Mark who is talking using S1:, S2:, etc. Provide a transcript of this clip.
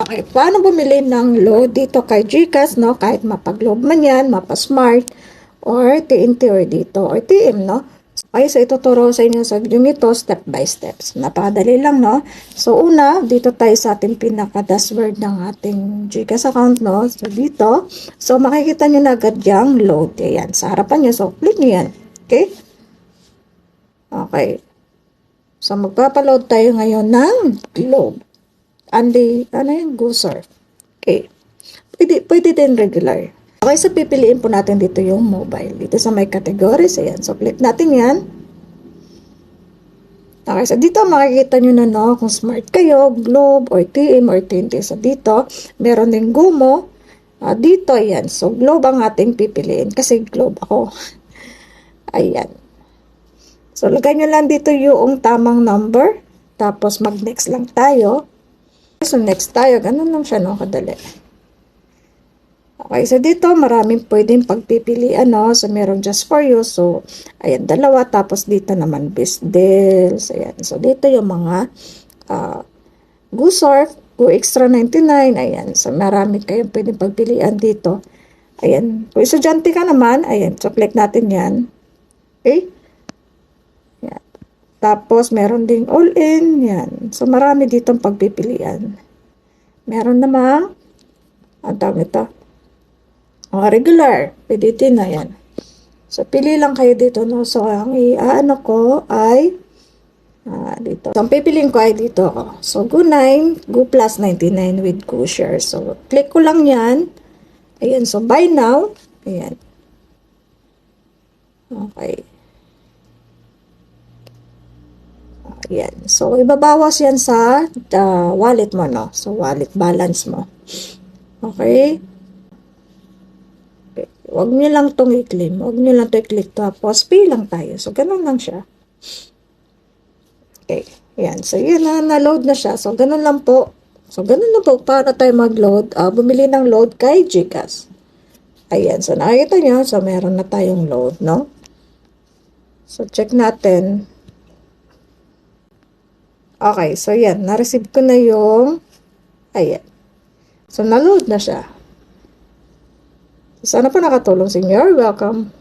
S1: Okay, paano bumili ng load dito kay GCash, no? Kahit mapag-Globe man yan, mapa-Smart, or TNT, or dito, or TM, no? Okay, so ituturo sa inyo sa video nito, step by steps. Napakadali lang, no? So, una, dito tayo sa ating pinaka-dashboard ng ating GCash account, no? So, dito. So, makikita nyo na agad yung load. Ayan, sa harapan nyo. So, click nyo yan. Okay? Okay. So, magpapaload tayo ngayon ng Globe. Ano yung Gusar? Okay. Pwede din regular. Okay, so pipiliin po natin dito yung mobile. Dito sa may categories, ayan. So, click natin yan. Okay, so dito makikita nyo na, no, kung smart kayo, Globe, or TM, or TNT. So, dito, meron din Gumo. Dito, ayan. So, Globe ang ating pipiliin. Kasi Globe ako. Ayan. So, lagay nyo lang dito yung tamang number. Tapos, mag-next lang tayo. So, next tayo. Ganun lang siya, no? Kadali. Okay, so dito, maraming pwedeng pagpipilian, no? So, meron just for you. So, ayan, dalawa. Tapos, dito naman, best deals. Ayan. So, dito yung mga Gusar, Go Extra 99. Ayan. So, marami kayong pwedeng pagpilian dito. Ayan. Kung estudyante ka naman, ayan. So, click natin yan. Okay? Tapos, meron ding all-in. Yan. So, marami ditong pagpipilian. Meron namang, ang tawag ito, regular. Pwede din na yan. So, pili lang kayo dito, no? So, ang iaano ko ay, dito. So, ang pipiliin ko ay dito. So, Go 9, Go Plus 99 with Go Share. So, click ko lang yan. Ayan. So, buy now. Ayan. Okay. Yan. So, ibabawas yan sa wallet mo, no? So, wallet balance mo. Okay? Huwag nyo lang itong i-claim. Huwag nyo lang ito i-click. Tapos, pay lang tayo. So, ganun lang siya. Okay. Yan. So, yun na. Na-load na siya. So, ganun lang po. So, ganun na po. Para tayo mag-load. Bumili ng load kay GCash. Ayan. So, nakikita nyo. So, meron na tayong load, no? So, check natin. Okay, so yan, na-receive ko na yung, ayan. So, na-load na siya. Sana po nakatulong sa inyo. You're welcome.